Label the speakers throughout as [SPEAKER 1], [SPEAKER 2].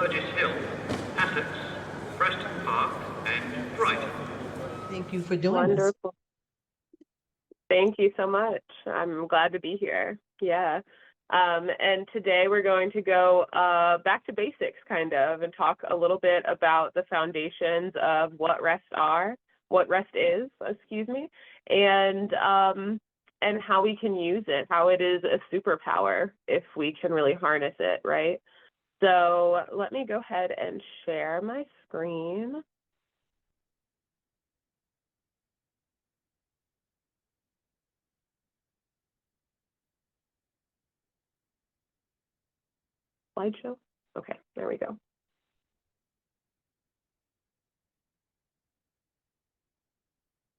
[SPEAKER 1] Burgess Hill, Essex, Preston Park, and Brighton.
[SPEAKER 2] Thank you for doing this.
[SPEAKER 3] Wonderful. Thank you so much. I'm glad to be here. Yeah. And today we're going to go back to basics, kind of, and talk a little bit about the foundations of what rest is, and how we can use it, how it is a superpower if we can really harness it, right? So let me go ahead and share my screen. Slideshow? Okay, there we go.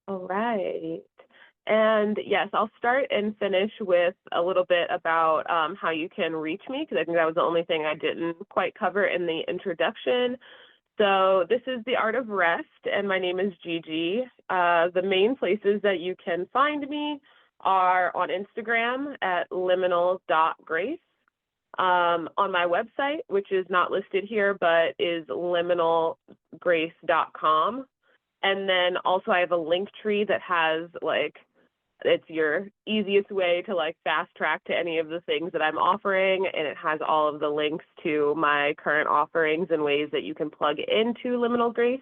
[SPEAKER 3] All right. And yes, I'll start and finish with a little bit about how you can reach me, because I think that was the only thing I didn't quite cover in the introduction. So this is The Art of Rest, and my name is Gigi. The main places that you can find me are on Instagram at liminal.grace. On my website, which is not listed here, but is liminalgrace.com. And then also I have a link tree that has it's your easiest way to fast track to any of the things that I'm offering. And it has all of the links to my current offerings and ways that you can plug into Liminal Grace.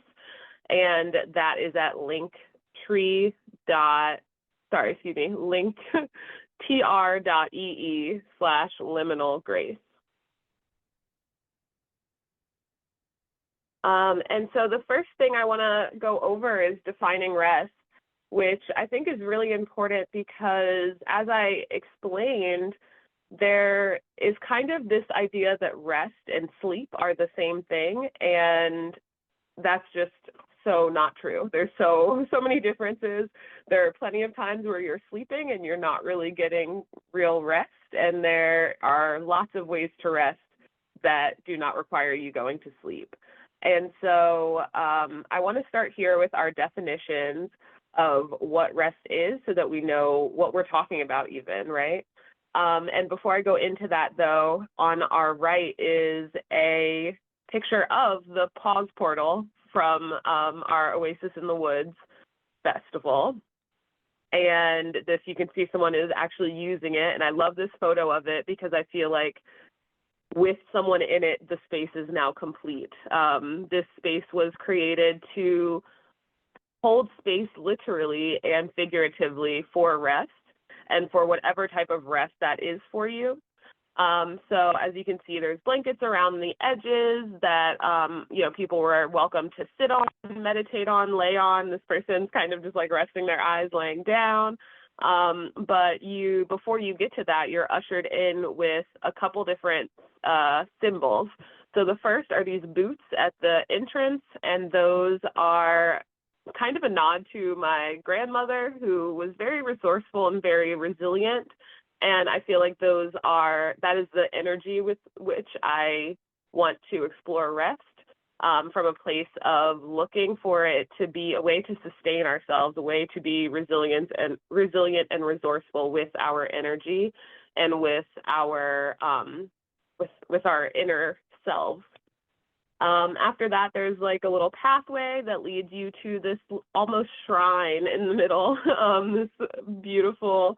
[SPEAKER 3] And that is at linktr.ee/liminal grace. And so the first thing I want to go over is defining rest, which I think is really important because, as I explained, there is kind of this idea that rest and sleep are the same thing, and that's just so not true. There's so many differences. There are plenty of times where you're sleeping and you're not really getting real rest, and there are lots of ways to rest that do not require you going to sleep. And so I want to start here with our definitions of what rest is so that we know what we're talking about even, right? And before I go into that, though, on our right is a picture of the pause portal from our Oasis in the Woods festival. And this, you can see someone is actually using it. And I love this photo of it because I feel like with someone in it, the space is now complete. This space was created to hold space literally and figuratively for rest and for whatever type of rest that is for you. So as you can see, there's blankets around the edges that, people were welcome to sit on, meditate on, lay on. This person's kind of just resting their eyes, laying down. But before you get to that, you're ushered in with a couple different symbols. So the first are these boots at the entrance, and those are kind of a nod to my grandmother, who was very resourceful and very resilient. And I feel like that is the energy with which I want to explore rest, from a place of looking for it to be a way to sustain ourselves, a way to be resilient and resourceful with our energy and with our with our inner selves. After that, there's a little pathway that leads you to this almost shrine in the middle, this beautiful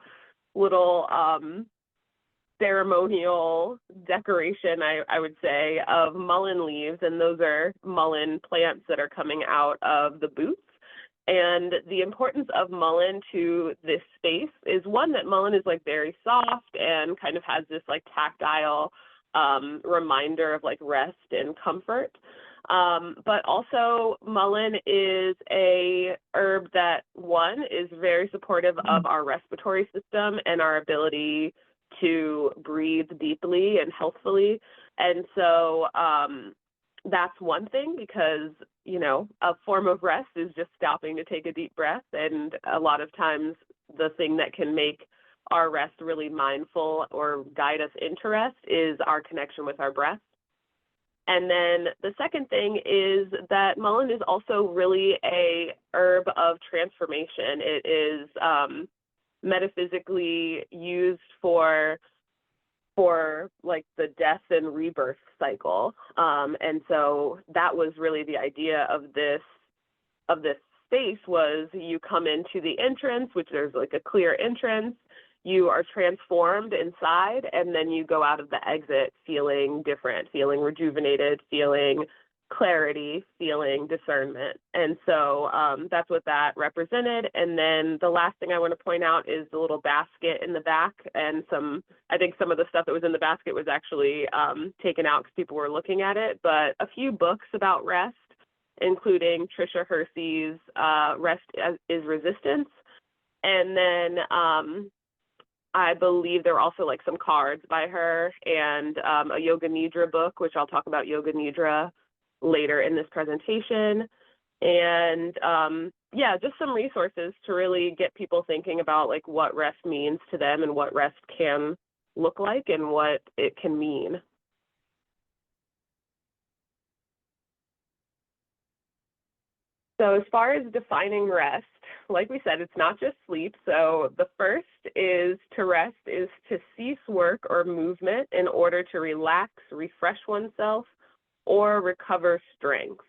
[SPEAKER 3] little ceremonial decoration, I would say, of mullein leaves, and those are mullein plants that are coming out of the boots. And the importance of mullein to this space is, one, that mullein is very soft and kind of has this tactile reminder of rest and comfort. But also mullein is a herb that, one, is very supportive of our respiratory system and our ability to breathe deeply and healthfully. And so that's one thing, because, a form of rest is just stopping to take a deep breath. And a lot of times the thing that can make our rest really mindful or guide us into rest is our connection with our breath. And then the second thing is that mullein is also really a herb of transformation. It is metaphysically used for for like the death and rebirth cycle. And so that was really the idea of this space, was you come into the entrance, which there's like a clear entrance, you are transformed inside, and then you go out of the exit feeling different, feeling rejuvenated, feeling clarity, feeling discernment. And so that's what that represented. And then the last thing I want to point out is the little basket in the back, and I think some of the stuff that was in the basket was actually taken out because people were looking at it, but a few books about rest, including Tricia Hersey's Rest is Resistance. And then I believe there were also like some cards by her, and a Yoga Nidra book, which I'll talk about Yoga Nidra later in this presentation. And yeah, just some resources to really get people thinking about like what rest means to them and what rest can look like and what it can mean. So as far as defining rest, like we said, it's not just sleep. So the first is to rest is to cease work or movement in order to relax, refresh oneself, or recover strength.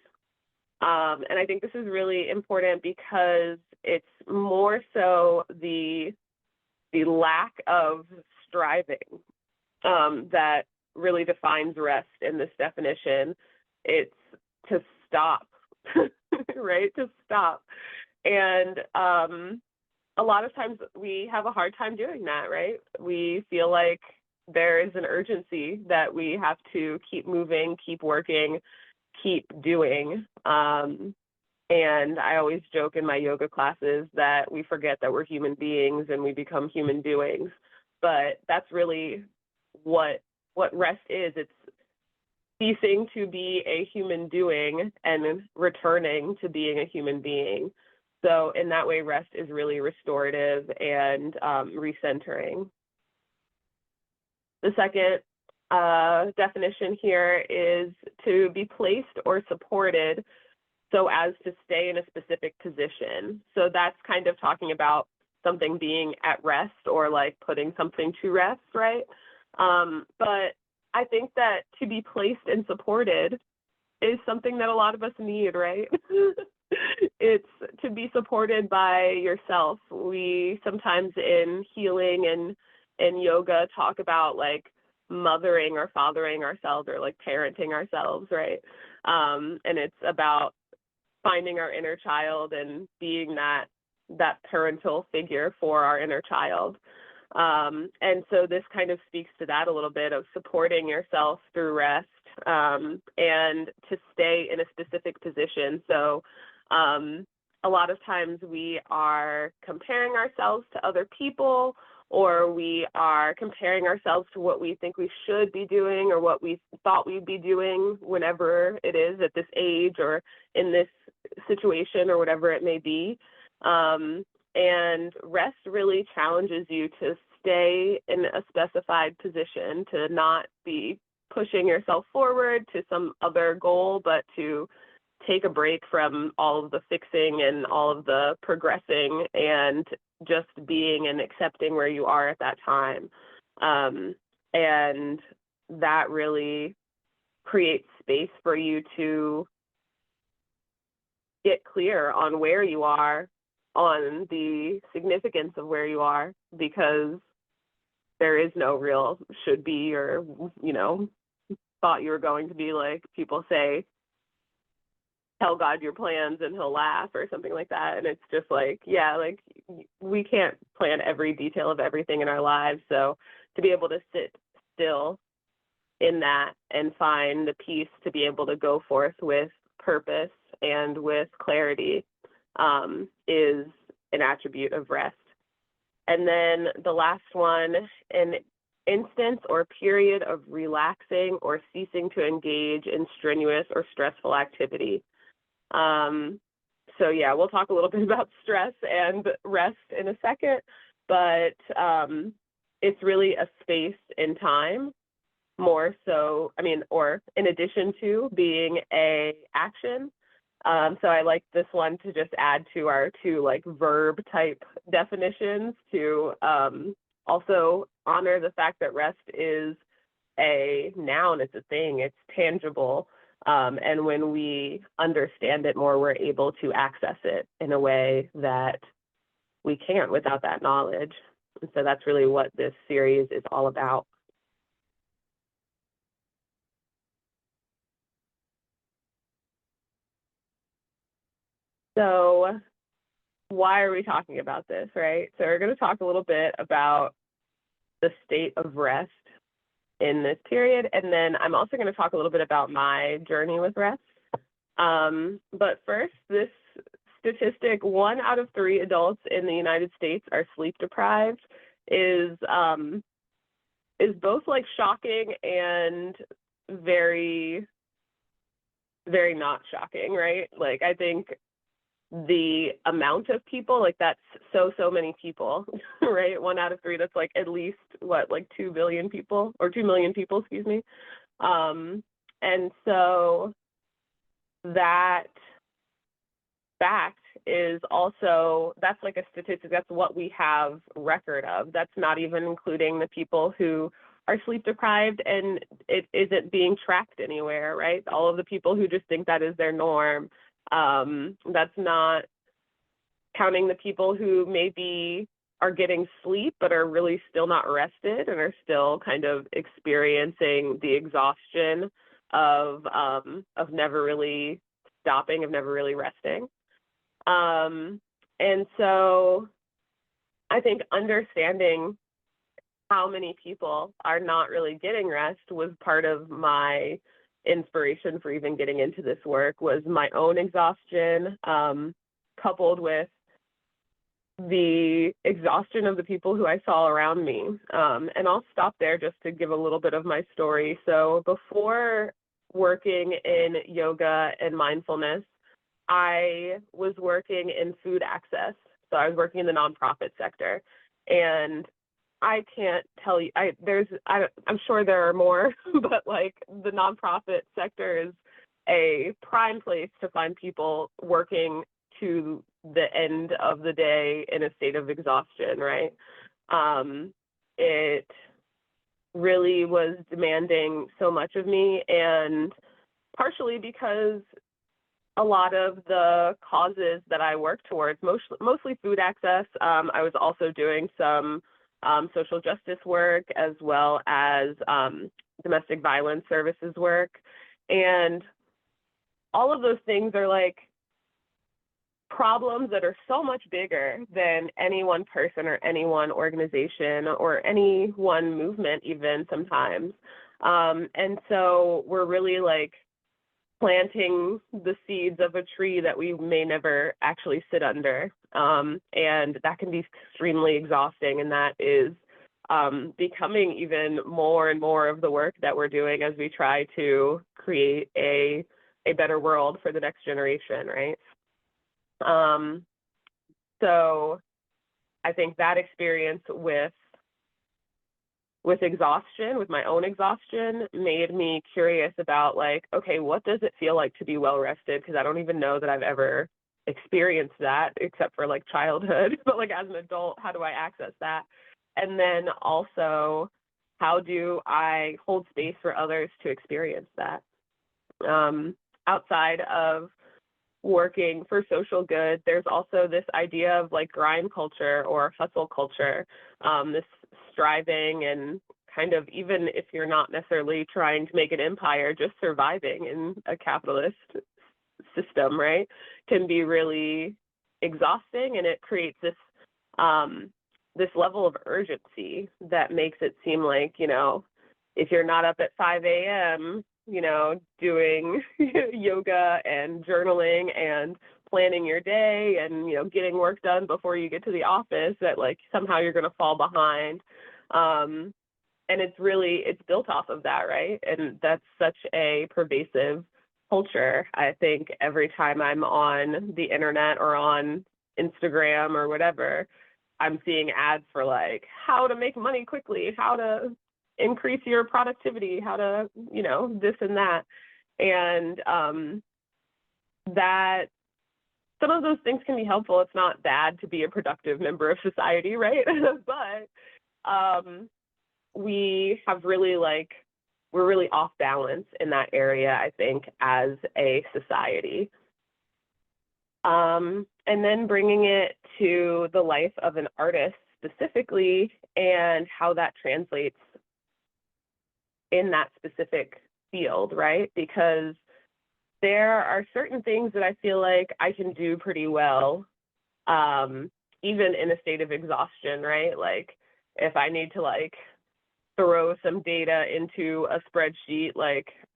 [SPEAKER 3] And I think this is really important because it's more so the lack of striving that really defines rest in this definition. It's to stop, right? To stop. And a lot of times we have a hard time doing that, right? We feel like there is an urgency that we have to keep moving, keep working, keep doing. And I always joke in my yoga classes that we forget that we're human beings and we become human doings. But that's really what rest is. It's ceasing to be a human doing and returning to being a human being. So in that way, rest is really restorative and recentering. The second definition here is to be placed or supported so as to stay in a specific position. So that's kind of talking about something being at rest or like putting something to rest, right? But I think that to be placed and supported is something that a lot of us need, right? It's to be supported by yourself. We sometimes in healing and in yoga talk about like mothering or fathering ourselves or like parenting ourselves, right? And it's about finding our inner child and being that parental figure for our inner child. And so this kind of speaks to that a little bit of supporting yourself through rest and to stay in a specific position. So a lot of times we are comparing ourselves to other people, or we are comparing ourselves to what we think we should be doing or what we thought we'd be doing whenever it is at this age or in this situation or whatever it may be. And rest really challenges you to stay in a specified position, to not be pushing yourself forward to some other goal, but to take a break from all of the fixing and all of the progressing and just being and accepting where you are at that time. And that really creates space for you to get clear on where you are, on the significance of where you are, because there is no real should be or, thought you were going to be. Like people say, tell God your plans and he'll laugh or something like that. And it's just like, yeah, like we can't plan every detail of everything in our lives. So to be able to sit still in that and find the peace to be able to go forth with purpose and with clarity is an attribute of rest. And then the last one, an instance or period of relaxing or ceasing to engage in strenuous or stressful activity. So yeah, we'll talk a little bit about stress and rest in a second, but it's really a space in time more so, or in addition to being a action. So I like this one to just add to our two like verb type definitions to also honor the fact that rest is a noun, it's a thing, it's tangible. And when we understand it more, we're able to access it in a way that we can't without that knowledge. And so that's really what this series is all about. So why are we talking about this, right? So we're going to talk a little bit about the state of rest in this period, and then I'm also going to talk a little bit about my journey with rest. But first, this statistic, 1 out of 3 adults in the United States are sleep deprived, is both like shocking and very, very not shocking, right? Like, I think the amount of people, like, that's so many people, right? 1 out of 3, that's like at least what, like 2 billion people, or 2 million people, excuse me. And so that fact is also, that's like a statistic, that's what we have record of. That's not even including the people who are sleep deprived and it isn't being tracked anywhere, right? All of the people who just think that is their norm. That's not counting the people who maybe are getting sleep but are really still not rested and are still kind of experiencing the exhaustion of never really stopping, of never really resting. And so I think understanding how many people are not really getting rest was part of my inspiration for even getting into this work, was my own exhaustion, coupled with the exhaustion of the people who I saw around me. And I'll stop there just to give a little bit of my story. So before working in yoga and mindfulness, I was working in food access. So I was working in the nonprofit sector. And I can't tell you, I'm sure there are more, but like the nonprofit sector is a prime place to find people working to the end of the day in a state of exhaustion, right? It really was demanding so much of me, and partially because a lot of the causes that I work towards, mostly food access, I was also doing some social justice work as well as domestic violence services work. And all of those things are like problems that are so much bigger than any one person or any one organization or any one movement even sometimes. And so we're really like planting the seeds of a tree that we may never actually sit under. And that can be extremely exhausting. And that is becoming even more and more of the work that we're doing as we try to create a better world for the next generation, right? So I think that experience with exhaustion, with my own exhaustion, made me curious about like, okay, what does it feel like to be well rested? Because I don't even know that I've ever experienced that except for like childhood, but like as an adult, how do I access that? And then also, how do I hold space for others to experience that? Outside of working for social good, there's also this idea of like grind culture or hustle culture, this striving and kind of, even if you're not necessarily trying to make an empire, just surviving in a capitalist system, right, can be really exhausting, and it creates this this level of urgency that makes it seem like, you know, if you're not up at 5 a.m., you know, doing yoga and journaling and planning your day and, you know, getting work done before you get to the office, that like somehow you're going to fall behind. And it's built off of that, right? And that's such a pervasive culture. I think every time I'm on the internet or on Instagram or whatever, I'm seeing ads for like how to make money quickly, how to increase your productivity, how to, you know, this and that. And that some of those things can be helpful. It's not bad to be a productive member of society, right? But we have really we're really off balance in that area, I think, as a society. And then bringing it to the life of an artist specifically and how that translates in that specific field, right? Because there are certain things that I feel like I can do pretty well, even in a state of exhaustion, right? Like if I need to throw some data into a spreadsheet,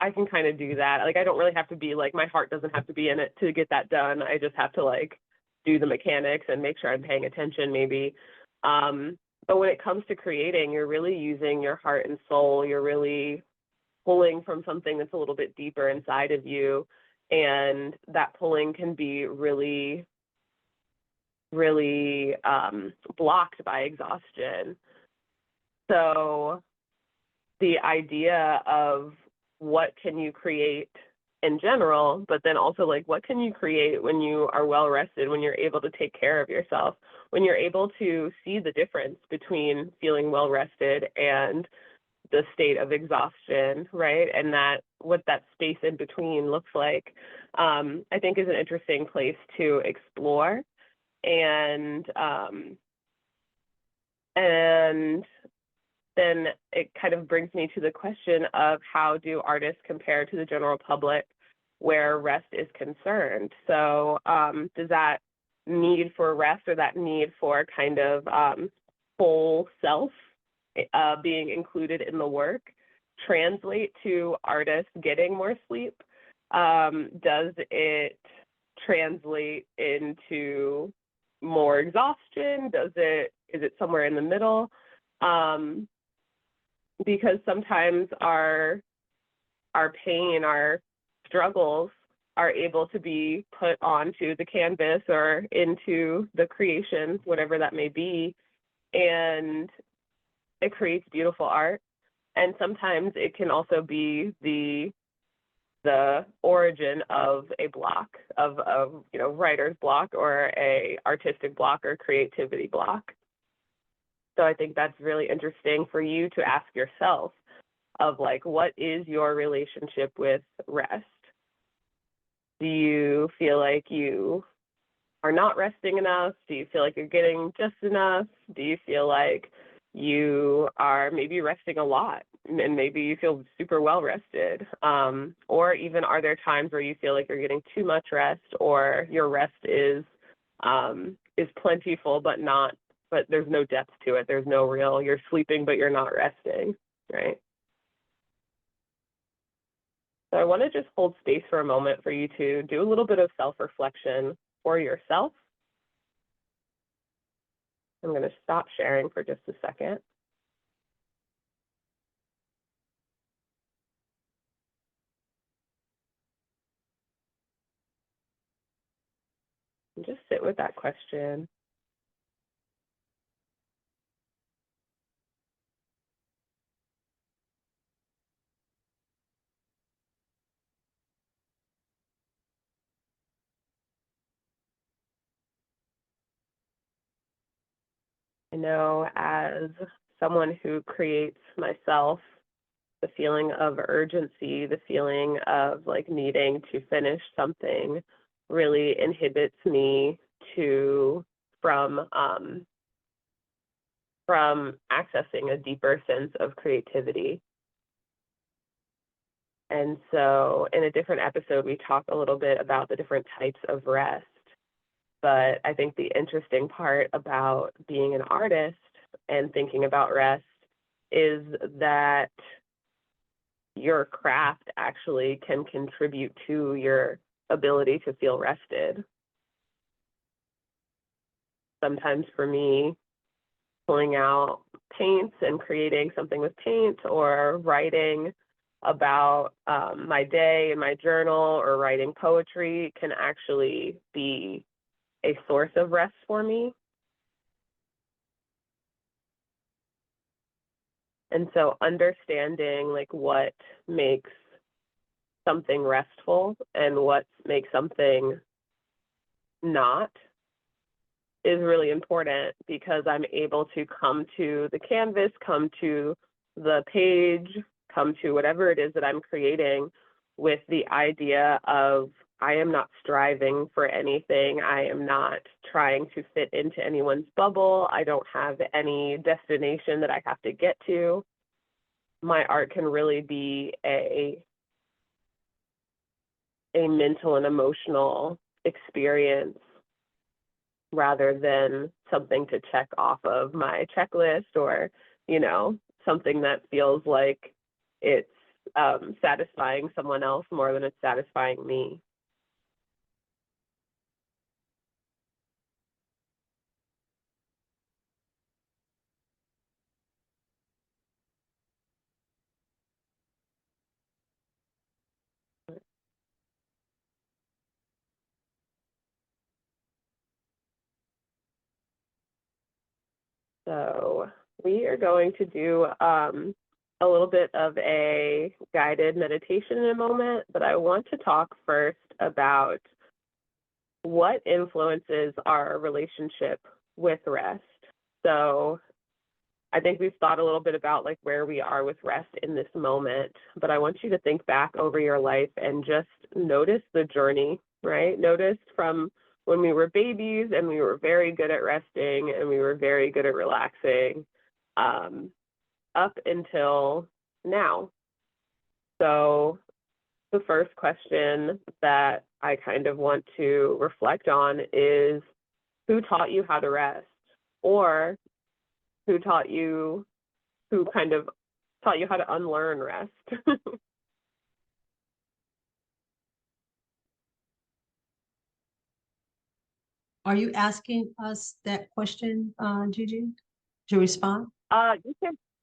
[SPEAKER 3] I can kind of do that. I don't really have to be my heart doesn't have to be in it to get that done. I just have to do the mechanics and make sure I'm paying attention maybe. But when it comes to creating, you're really using your heart and soul. You're really pulling from something that's a little bit deeper inside of you. And that pulling can be really, really blocked by exhaustion. So the idea of what can you create in general, but then also what can you create when you are well rested, when you're able to take care of yourself, when you're able to see the difference between feeling well rested and the state of exhaustion, right? And that what that space in between looks like, I think is an interesting place to explore. And then it kind of brings me to the question of how do artists compare to the general public where rest is concerned? So does that need for rest or that need for kind of whole self being included in the work translate to artists getting more sleep? Does it translate into more exhaustion? Is it somewhere in the middle? Because sometimes our pain, our struggles are able to be put onto the canvas or into the creation, whatever that may be, and it creates beautiful art. And sometimes it can also be the origin of a block, of writer's block or a artistic block or creativity block. So I think that's really interesting for you to ask yourself of what is your relationship with rest? Do you feel like you are not resting enough? Do you feel like you're getting just enough? Do you feel like you are maybe resting a lot and maybe you feel super well rested? Or even are there times where you feel like you're getting too much rest or your rest is plentiful but there's no depth to it. There's no real, you're sleeping, but you're not resting, right? So I want to just hold space for a moment for you to do a little bit of self-reflection for yourself. I'm going to stop sharing for just a second. And just sit with that question. I know as someone who creates myself, the feeling of urgency, the feeling of needing to finish something really inhibits me from accessing a deeper sense of creativity. And so in a different episode, we talk a little bit about the different types of rest. But I think the interesting part about being an artist and thinking about rest is that your craft actually can contribute to your ability to feel rested. Sometimes for me, pulling out paints and creating something with paint or writing about my day in my journal or writing poetry can actually be a source of rest for me. And so understanding what makes something restful and what makes something not is really important because I'm able to come to the canvas, come to the page, come to whatever it is that I'm creating with the idea of I am not striving for anything. I am not trying to fit into anyone's bubble. I don't have any destination that I have to get to. My art can really be a mental and emotional experience rather than something to check off of my checklist or, you know, something that feels like it's satisfying someone else more than it's satisfying me. So we are going to do a little bit of a guided meditation in a moment, but I want to talk first about what influences our relationship with rest. So I think we've thought a little bit about like where we are with rest in this moment, but I want you to think back over your life and just notice the journey, right? Notice from when we were babies and we were very good at resting and we were very good at relaxing, up until now. So the first question that I kind of want to reflect on is, who taught you how to rest? Or who kind of taught you how to unlearn rest?
[SPEAKER 2] Are you asking us that question, Gigi, to respond?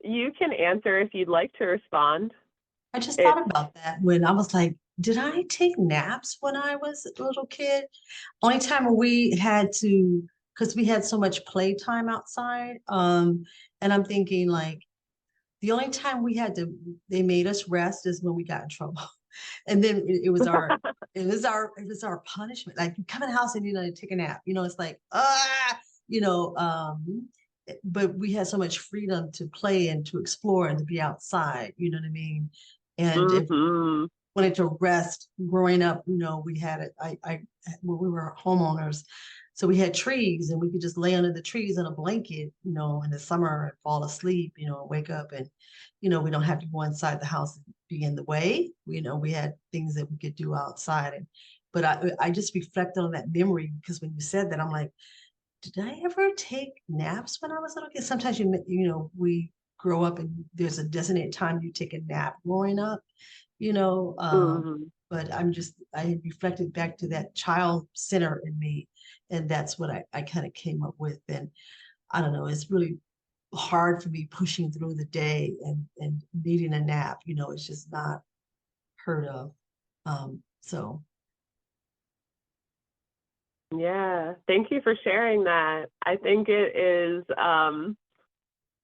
[SPEAKER 3] You can answer if you'd like to respond.
[SPEAKER 2] I just thought about that when I was like, did I take naps when I was a little kid? Only time we had to, because we had so much playtime outside. And I'm thinking like the only time they made us rest is when we got in trouble. And then it was our punishment. Like you come in the house and take a nap. It's like you know. But we had so much freedom to play and to explore and to be outside. You know what I mean? And if
[SPEAKER 3] Mm-hmm.
[SPEAKER 2] wanted to rest, growing up, we had it. When we were homeowners, so we had trees and we could just lay under the trees in a blanket, in the summer and fall asleep, wake up and, we don't have to go inside the house and be in the way. We had things that we could do outside. But I just reflected on that memory because when you said that, I'm like, did I ever take naps when I was a little kid? Sometimes we grow up and there's a designated time you take a nap growing up,
[SPEAKER 3] Mm-hmm.
[SPEAKER 2] but I reflected back to that child center in me. And that's what I kind of came up with. And I don't know, it's really hard for me pushing through the day and needing a nap, it's just not heard of. So
[SPEAKER 3] Yeah, thank you for sharing that. I think it is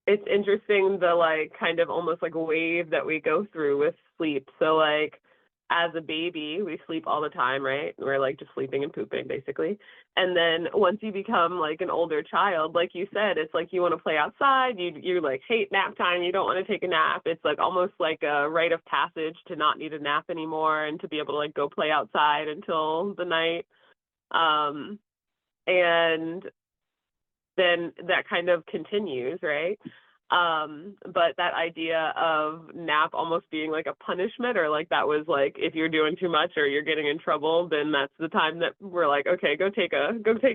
[SPEAKER 3] it's interesting the like kind of almost like a wave that we go through with sleep. So like as a baby, we sleep all the time, right? We're like just sleeping and pooping basically. And then once you become like an older child, like you said, it's like you want to play outside, you like hate nap time, you don't want to take a nap. It's like almost like a rite of passage to not need a nap anymore and to be able to like go play outside until the night. And then that kind of continues, right? But that idea of nap almost being like a punishment, or like that was like if you're doing too much or you're getting in trouble, then that's the time that we're like, okay, go take a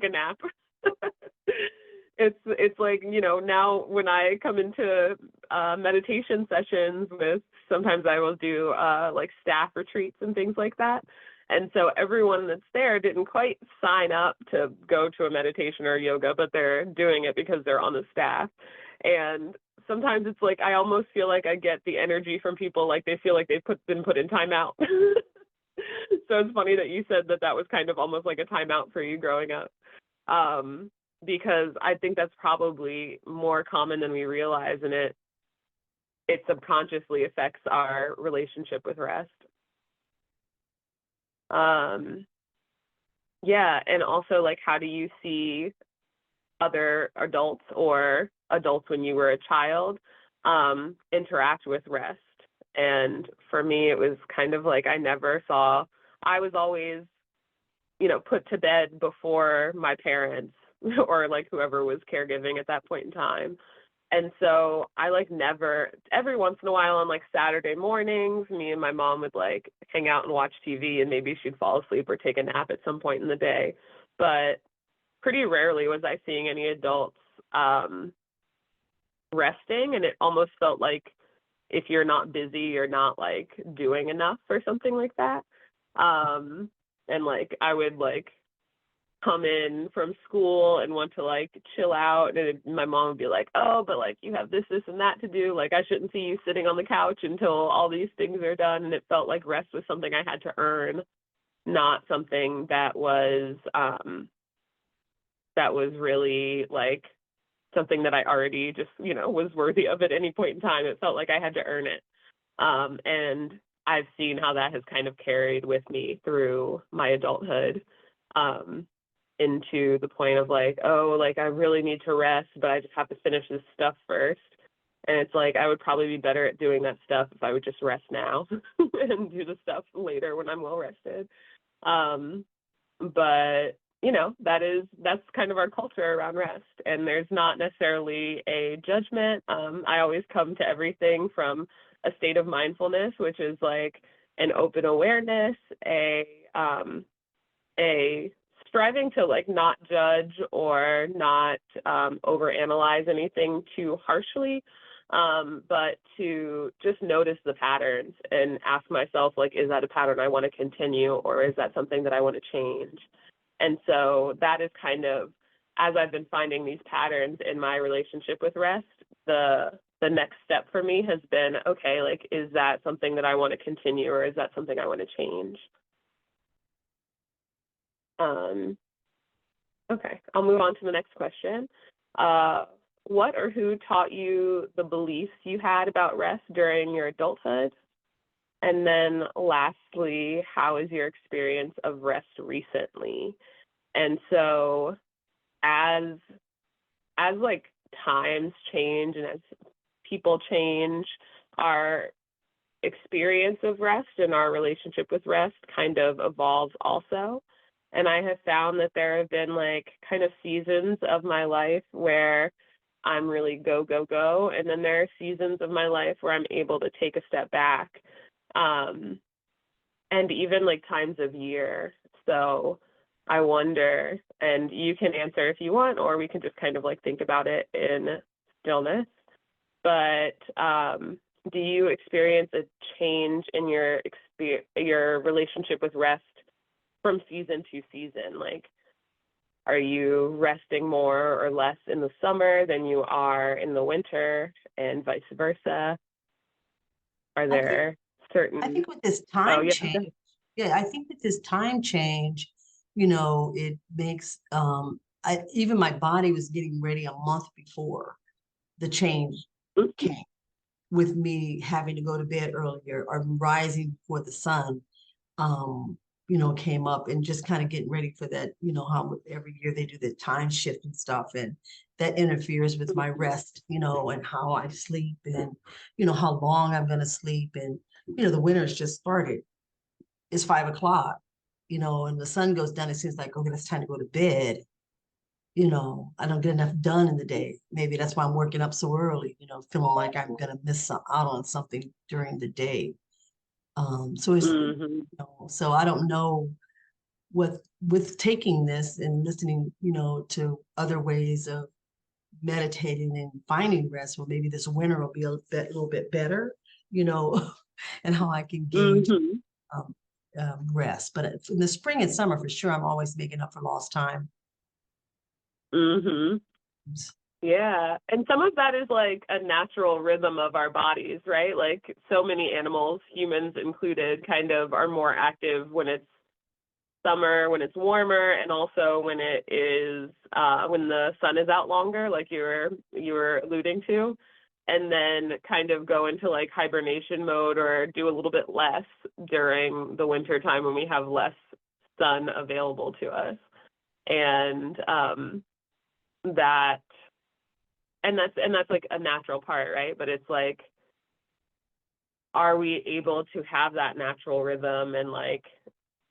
[SPEAKER 3] nap. It's like, now when I come into meditation sessions with, sometimes I will do like staff retreats and things like that. And so everyone that's there didn't quite sign up to go to a meditation or yoga, but they're doing it because they're on the staff. And sometimes it's like I almost feel like I get the energy from people like they feel like they've been put in timeout. So it's funny that you said that was kind of almost like a timeout for you growing up, because I think that's probably more common than we realize, and it subconsciously affects our relationship with rest. Yeah, and also like how do you see other adults or adults when you were a child interact with rest. And for me, it was kind of like I was always, put to bed before my parents or like whoever was caregiving at that point in time. And so I every once in a while on like Saturday mornings, me and my mom would like hang out and watch TV, and maybe she'd fall asleep or take a nap at some point in the day. But pretty rarely was I seeing any adults resting, and it almost felt like if you're not busy, you're not like doing enough or something like that. And like I would like come in from school and want to like chill out, and my mom would be like, oh, but like you have this and that to do, like I shouldn't see you sitting on the couch until all these things are done. And it felt like rest was something I had to earn, not something that was really like something that I already just was worthy of at any point in time. It felt like I had to earn it. And I've seen how that has kind of carried with me through my adulthood, into the point of like, oh, like I really need to rest, but I just have to finish this stuff first. And it's like, I would probably be better at doing that stuff if I would just rest now and do the stuff later when I'm well rested. But that's kind of our culture around rest. And there's not necessarily a judgment. I always come to everything from a state of mindfulness, which is like an open awareness, a striving to like not judge or not overanalyze anything too harshly, but to just notice the patterns and ask myself, like, is that a pattern I want to continue, or is that something that I want to change? And so that is kind of, as I've been finding these patterns in my relationship with rest, the next step for me has been, okay, like, is that something that I want to continue, or is that something I want to change? Okay, I'll move on to the next question. What or who taught you the beliefs you had about rest during your adulthood? And then lastly, how is your experience of rest recently? And so as like times change and as people change, our experience of rest and our relationship with rest kind of evolves also. And I have found that there have been like kind of seasons of my life where I'm really go, go, go. And then there are seasons of my life where I'm able to take a step back. And even like times of year. So I wonder, and you can answer if you want, or we can just kind of like think about it in stillness. But do you experience a change in your relationship with rest from season to season? Like, are you resting more or less in the summer than you are in the winter, and vice versa? Are there certain?
[SPEAKER 2] I think with this time change, I think with this time change, it makes even my body was getting ready a month before the change came, with me having to go to bed earlier or rising before the sun came up, and just kind of getting ready for that, how every year they do the time shift and stuff, and that interferes with my rest, and how I sleep, and how long I'm going to sleep. And the winter's just started. It's 5 o'clock, and the sun goes down. It seems like, okay, it's time to go to bed. I don't get enough done in the day. Maybe that's why I'm working up so early, feeling like I'm going to miss out on something during the day. So it's, so I don't know with taking this and listening, to other ways of meditating and finding rest. Well, maybe this winter will be a little bit better, and how I can gauge rest. But in the spring and summer, for sure, I'm always making up for lost time.
[SPEAKER 3] Yeah. And some of that is like a natural rhythm of our bodies, right? Like so many animals, humans included, kind of are more active when it's summer, when it's warmer, and also when it is when the sun is out longer, like you were alluding to, and then kind of go into like hibernation mode or do a little bit less during the winter time when we have less sun available to us. And that, and that's like a natural part, right? But it's like, are we able to have that natural rhythm and like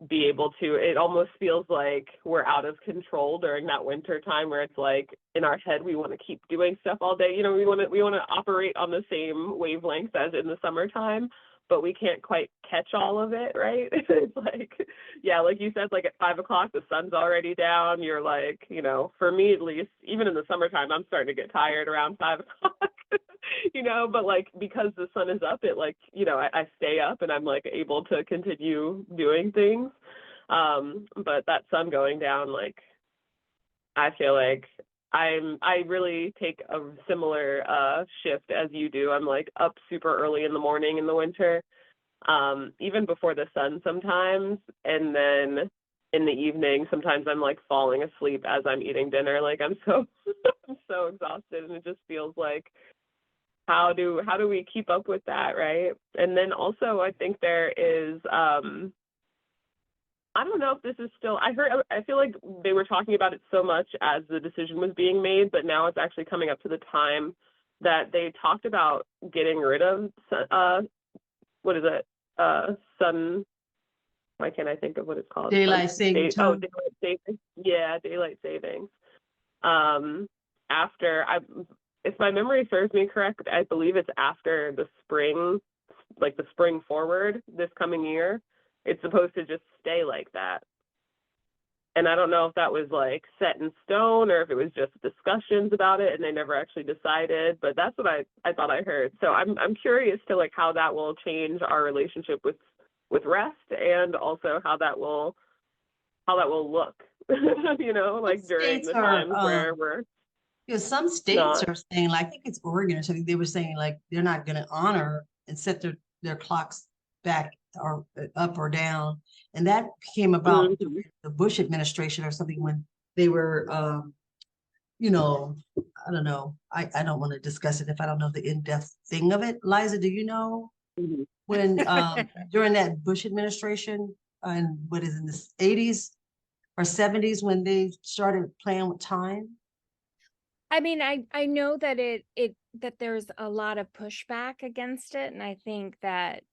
[SPEAKER 3] be able to, it almost feels like we're out of control during that winter time where it's like in our head we want to keep doing stuff all day. You know, we want to operate on the same wavelength as in the summertime, but we can't quite catch all of it, right? It's like, yeah, like you said, like at 5 o'clock the sun's already down. You're like, you know, for me at least, even in the summertime, I'm starting to get tired around 5 o'clock. You know, but like because the sun is up, it like, you know, I stay up and I'm like able to continue doing things. But that sun going down, like I feel like I really take a similar shift as you do. I'm like up super early in the morning in the winter, even before the sun sometimes, and then in the evening sometimes I'm like falling asleep as I'm eating dinner. Like I'm so I'm so exhausted, and it just feels like how do we keep up with that, right? And then also I think there is I don't know if this is still, I feel like they were talking about it so much as the decision was being made, but now it's actually coming up to the time that they talked about getting rid of what is it? Sun, why can't I think of what it's called?
[SPEAKER 2] Daylight saving time.
[SPEAKER 3] Daylight savings. Yeah, daylight savings. After if my memory serves me correct, I believe it's after the spring, like the spring forward this coming year. It's supposed to just stay like that. And I don't know if that was like set in stone or if it was just discussions about it and they never actually decided, but that's what I thought I heard. So I'm curious to like how that will change our relationship with rest, and also how that will look, you know, like during the times where we're
[SPEAKER 2] some states are saying, like I think it's Oregon or something, they were saying like they're not going to honor and set their clocks back or up or down, and that came about the Bush administration or something when they were you know, I don't know, I don't want to discuss it if I don't know the in-depth thing of it. Liza, do you know when during that Bush administration, and what is in the 80s or 70s, when they started playing with time?
[SPEAKER 4] I mean, I know that that there's a lot of pushback against it, and I think that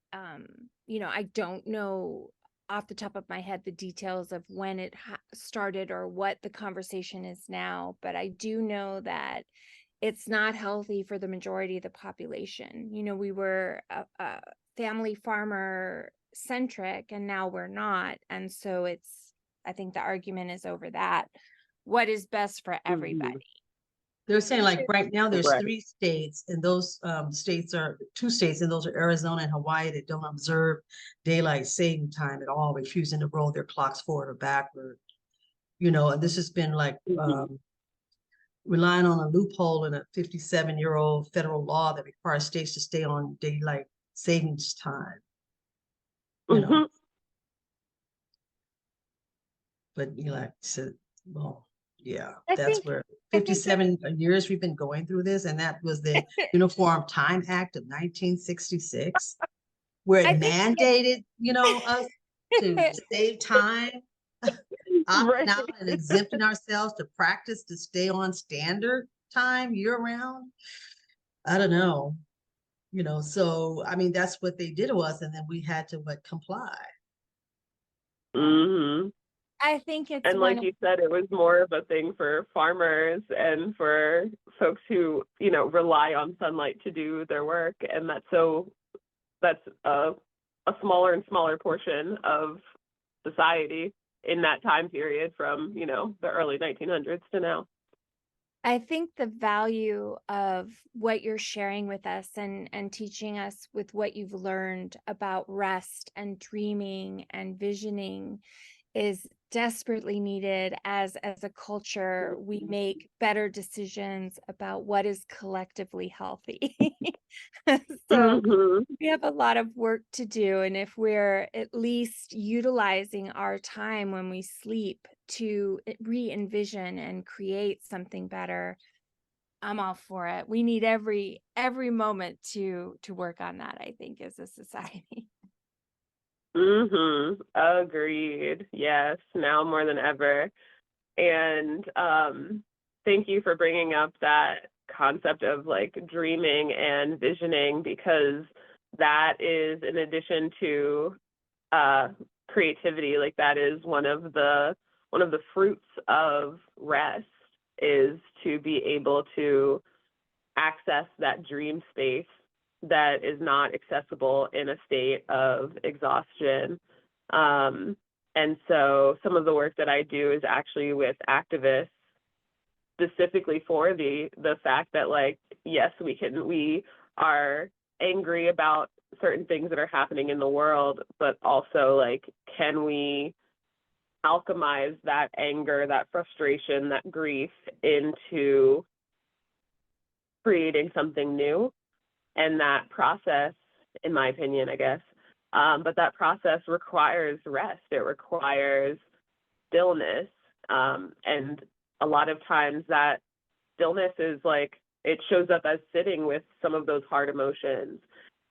[SPEAKER 4] you know, I don't know off the top of my head the details of when it started or what the conversation is now, but I do know that it's not healthy for the majority of the population. You know, we were a family farmer centric, and now we're not, and so I think the argument is over that. What is best for everybody?
[SPEAKER 2] They're saying like right now there's 3 states, and those states are 2 states, and those are Arizona and Hawaii, that don't observe daylight saving time at all, refusing to roll their clocks forward or backward. You know, and this has been like relying on a loophole in a 57-year-old federal law that requires states to stay on daylight savings time. You know, but you know, like I said, well, yeah, that's where 57 years we've been going through this, and that was the Uniform Time Act of 1966, where it mandated, you know, us to save time, opting out and exempting ourselves to practice to stay on standard time year-round. I don't know, you know, so I mean that's what they did to us, and then we had to comply.
[SPEAKER 4] I think it's,
[SPEAKER 3] and like you said, it was more of a thing for farmers and for folks who, you know, rely on sunlight to do their work, and that's a smaller and smaller portion of society in that time period from, you know, the early 1900s to now.
[SPEAKER 4] I think the value of what you're sharing with us and teaching us with what you've learned about rest and dreaming and visioning is desperately needed as a culture. We make better decisions about what is collectively healthy. So we have a lot of work to do, and if we're at least utilizing our time when we sleep to re-envision and create something better, I'm all for it. We need every moment to work on that, I think, as a society.
[SPEAKER 3] Agreed. Yes, now more than ever. And thank you for bringing up that concept of like dreaming and visioning, because that is, in addition to creativity, like that is one of the fruits of rest, is to be able to access that dream space that is not accessible in a state of exhaustion. And so some of the work that I do is actually with activists, specifically for the fact that, like, yes, we are angry about certain things that are happening in the world, but also, like, can we alchemize that anger, that frustration, that grief into creating something new? And that process, in my opinion, I guess, but that process requires rest. It requires stillness. And a lot of times that stillness is like, it shows up as sitting with some of those hard emotions.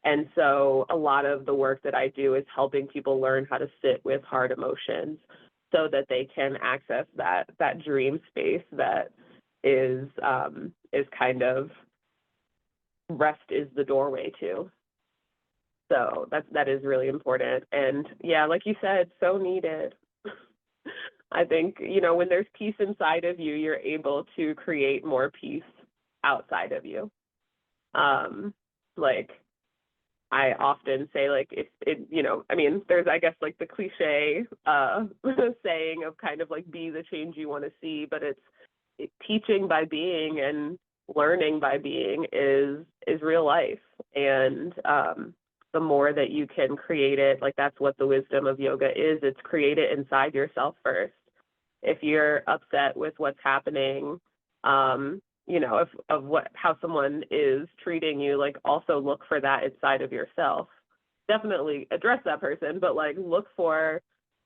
[SPEAKER 3] And so a lot of the work that I do is helping people learn how to sit with hard emotions so that they can access that dream space that is kind of, rest is the doorway to. So that is really important. And yeah, like you said, so needed. I think, you know, when there's peace inside of you, you're able to create more peace outside of you. Like, I often say, like, if it, you know, I mean, there's, I guess, like the cliche saying of kind of like, be the change you want to see, but it's teaching by being and learning by being is real life. And the more that you can create it, like, that's what the wisdom of yoga is. It's create it inside yourself first. If you're upset with what's happening, you know, how someone is treating you, like, also look for that inside of yourself. Definitely address that person, but like, look for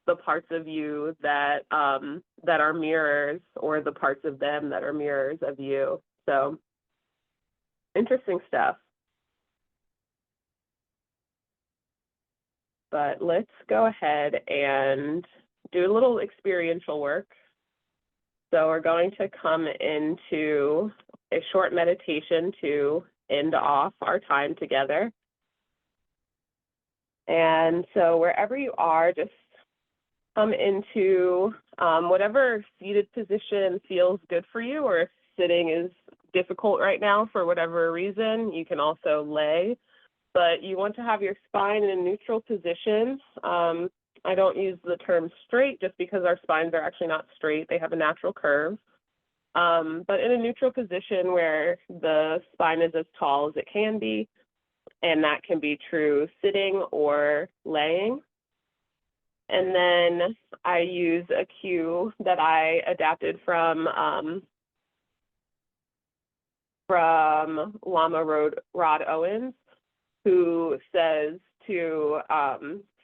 [SPEAKER 3] the parts of you that are mirrors, or the parts of them that are mirrors of you. So interesting stuff. But let's go ahead and do a little experiential work. So we're going to come into a short meditation to end off our time together. And so wherever you are, just come into whatever seated position feels good for you, or if sitting is difficult right now for whatever reason, you can also lay. But you want to have your spine in a neutral position. I don't use the term straight just because our spines are actually not straight. They have a natural curve. But in a neutral position where the spine is as tall as it can be, and that can be true sitting or laying. And then I use a cue that I adapted from Lama Rod Owens, who says to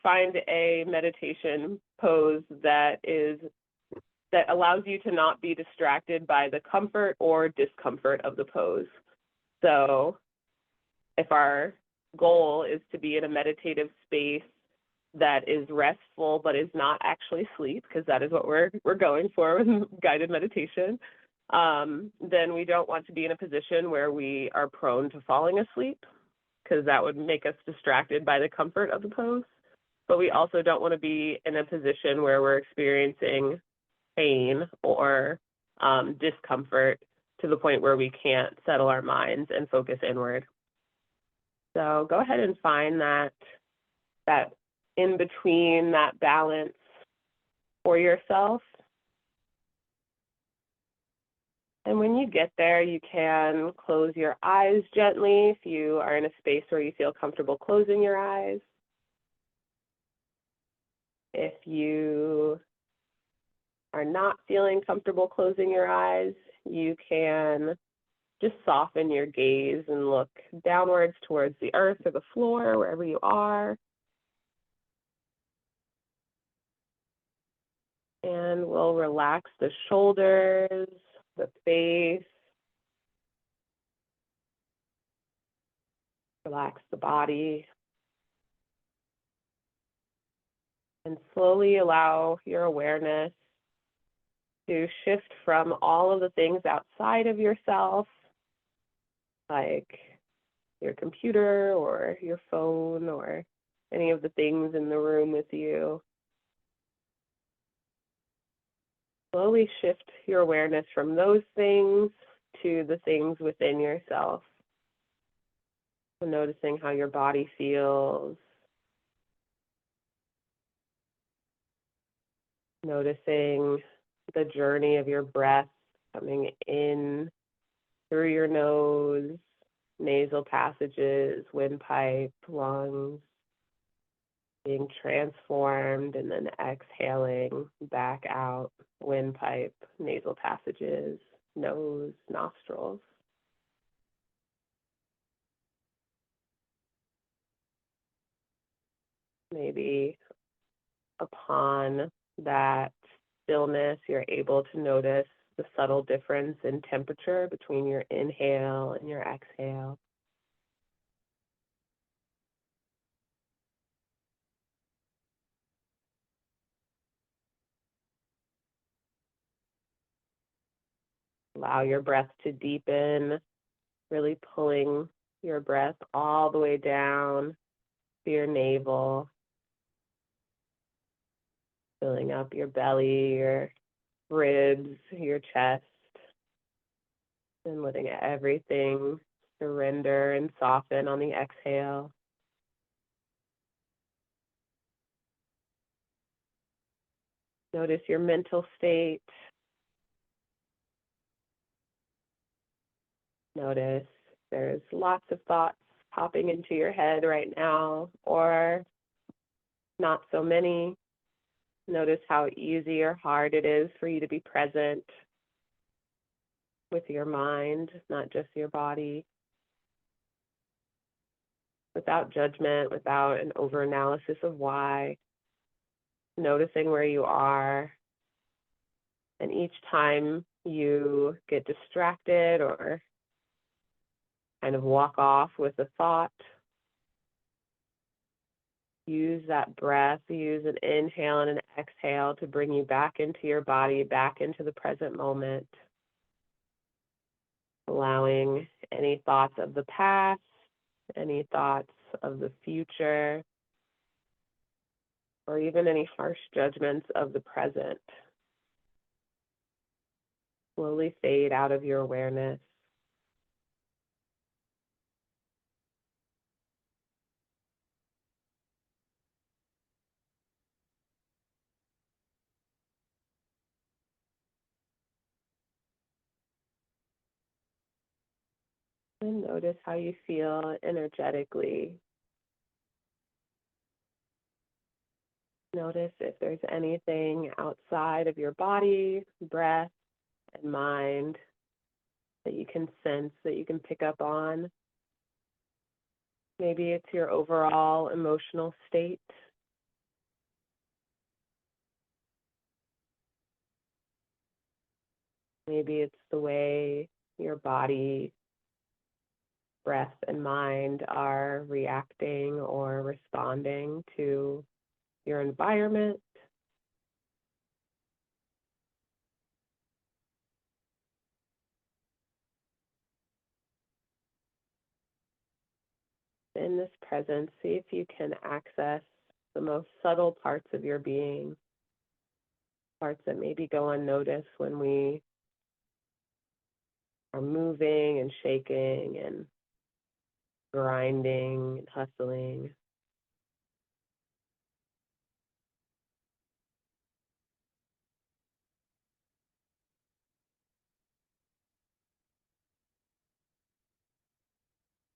[SPEAKER 3] find a meditation pose that allows you to not be distracted by the comfort or discomfort of the pose. So if our goal is to be in a meditative space that is restful but is not actually sleep, because that is what we're going for with guided meditation, then we don't want to be in a position where we are prone to falling asleep, because that would make us distracted by the comfort of the pose. But we also don't want to be in a position where we're experiencing pain or discomfort to the point where we can't settle our minds and focus inward. So go ahead and find that in between, that balance for yourself. And when you get there, you can close your eyes gently if you are in a space where you feel comfortable closing your eyes. If you are not feeling comfortable closing your eyes, you can just soften your gaze and look downwards towards the earth or the floor, wherever you are. And we'll relax the shoulders, the face, relax the body, and slowly allow your awareness to shift from all of the things outside of yourself, like your computer or your phone or any of the things in the room with you. Slowly shift your awareness from those things to the things within yourself. So noticing how your body feels. Noticing the journey of your breath coming in through your nose, nasal passages, windpipe, lungs, being transformed, and then exhaling back out, windpipe, nasal passages, nose, nostrils. Maybe upon that stillness, you're able to notice the subtle difference in temperature between your inhale and your exhale. Allow your breath to deepen, really pulling your breath all the way down to your navel, filling up your belly, your ribs, your chest, and letting everything surrender and soften on the exhale. Notice your mental state. Notice there's lots of thoughts popping into your head right now, or not so many. Notice how easy or hard it is for you to be present with your mind, not just your body, without judgment, without an overanalysis of why. Noticing where you are, and each time you get distracted or kind of walk off with a thought, use that breath, use an inhale and an exhale to bring you back into your body, back into the present moment, allowing any thoughts of the past, any thoughts of the future, or even any harsh judgments of the present slowly fade out of your awareness. And notice how you feel energetically. Notice if there's anything outside of your body, breath, and mind that you can sense, that you can pick up on. Maybe it's your overall emotional state. Maybe it's the way your body, breath, and mind are reacting or responding to your environment. In this presence, see if you can access the most subtle parts of your being, parts that maybe go unnoticed when we are moving and shaking and grinding and hustling.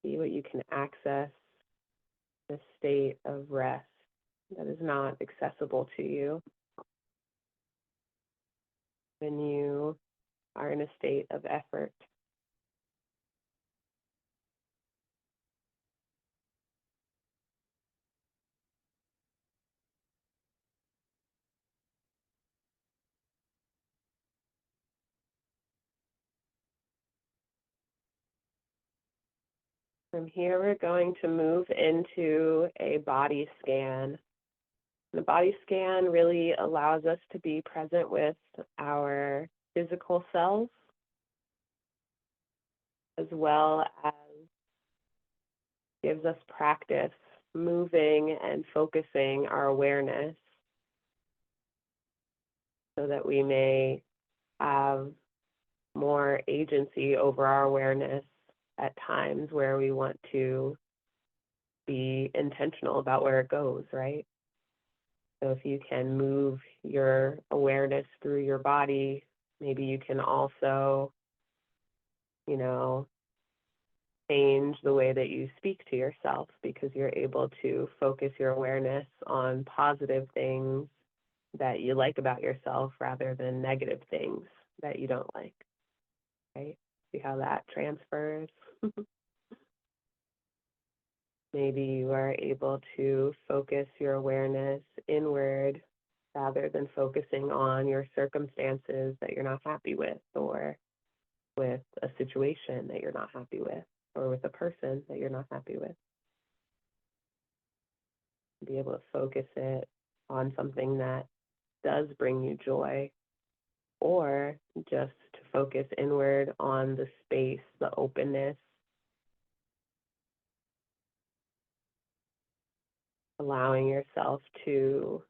[SPEAKER 3] See what you can access, the state of rest that is not accessible to you when you are in a state of effort. From here, we're going to move into a body scan. The body scan really allows us to be present with our physical selves, as well as gives us practice moving and focusing our awareness so that we may have more agency over our awareness at times where we want to be intentional about where it goes, right? So if you can move your awareness through your body, maybe you can also, change the way that you speak to yourself, because you're able to focus your awareness on positive things that you like about yourself rather than negative things that you don't like, right? See how that transfers? Maybe you are able to focus your awareness inward rather than focusing on your circumstances that you're not happy with, or with a situation that you're not happy with, or with a person that you're not happy with. Be able to focus it on something that does bring you joy, or just to focus inward on the space, the openness, allowing yourself to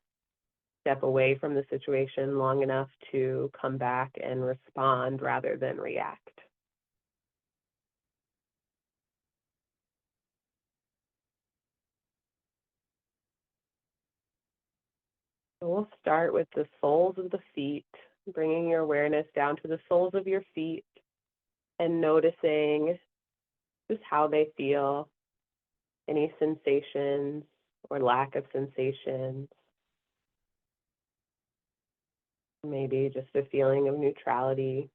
[SPEAKER 3] step away from the situation long enough to come back and respond rather than react. So we'll start with the soles of the feet, bringing your awareness down to the soles of your feet and noticing just how they feel, any sensations or lack of sensations. Maybe just a feeling of neutrality.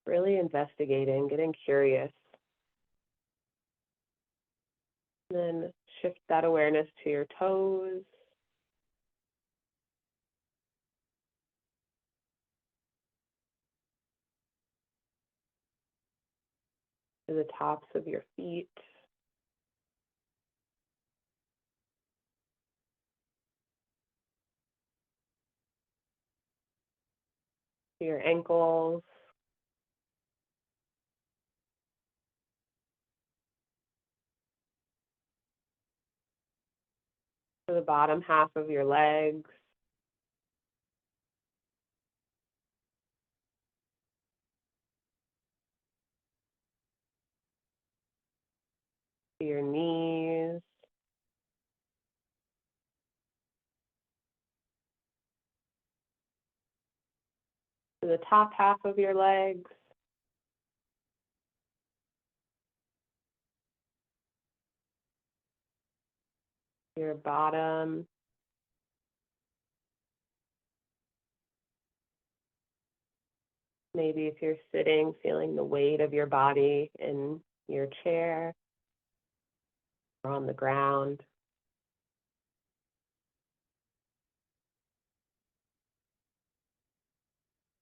[SPEAKER 3] Really investigating, getting curious. And then shift that awareness to your toes. To the tops of your feet. To your ankles. To the bottom half of your legs. To your knees. To the top half of your legs. To your bottom. Maybe if you're sitting, feeling the weight of your body in your chair or on the ground.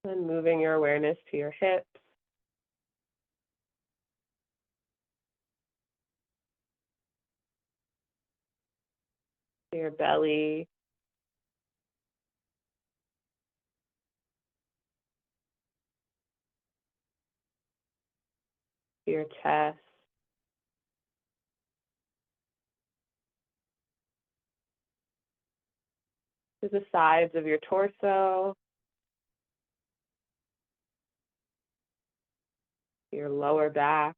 [SPEAKER 3] And moving your awareness to your hips. To your belly. To your chest. To the sides of your torso. To your lower back.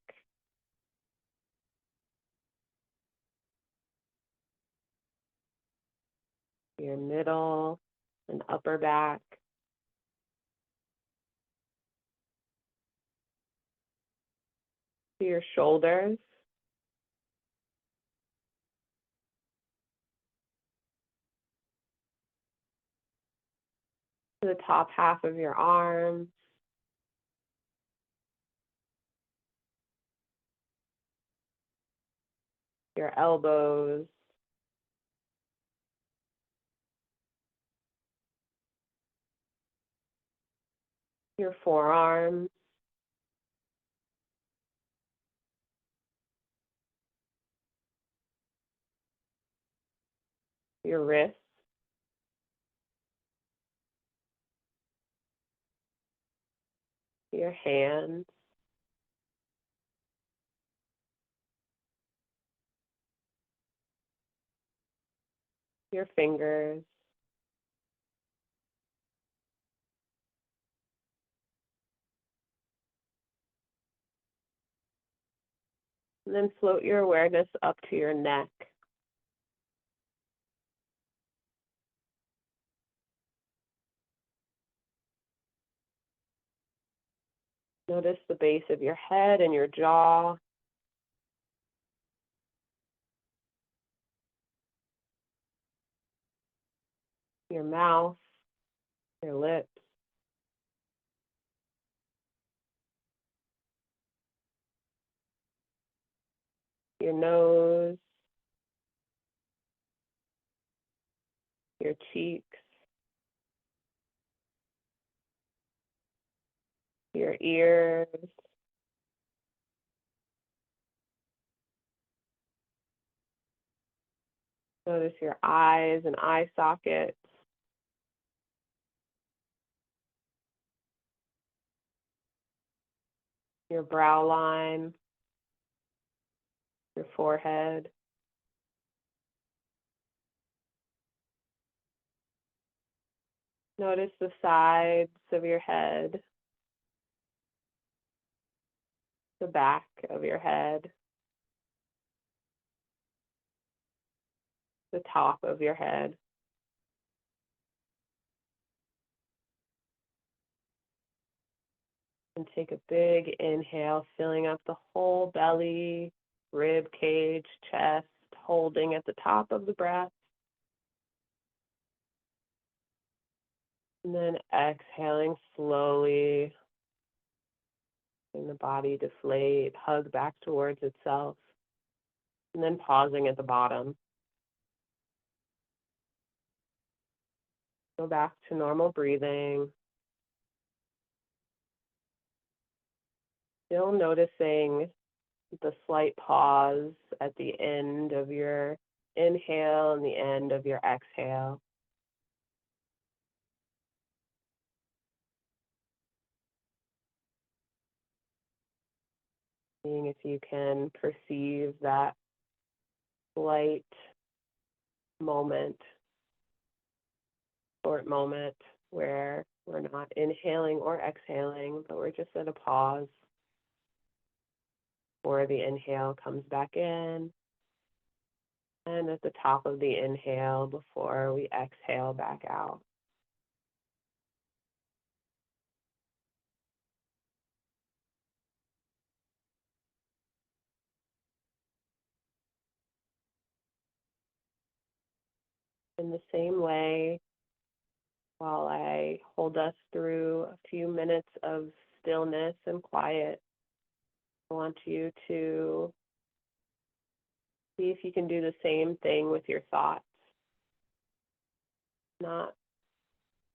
[SPEAKER 3] To your middle and upper back. To your shoulders. To the top half of your arms. Your elbows. Your forearms. your wrists, your hands, your fingers, and then float your awareness up to your neck. Notice the base of your head and your jaw. Your mouth, your lips, your nose, your cheeks, your ears, notice your eyes and eye sockets, your brow line, your forehead. Notice the sides of your head, the back of your head, the top of your head. And take a big inhale, filling up the whole belly, rib cage, chest, holding at the top of the breath. And then exhaling slowly, letting the body deflate, hug back towards itself. And then pausing at the bottom. Go back to normal breathing. Still noticing the slight pause at the end of your inhale and the end of your exhale. Seeing if you can perceive that slight moment, short moment where we're not inhaling or exhaling, but we're just at a pause before the inhale comes back in, and at the top of the inhale before we exhale back out. In the same way, while I hold us through a few minutes of stillness and quiet, I want you to see if you can do the same thing with your thoughts, not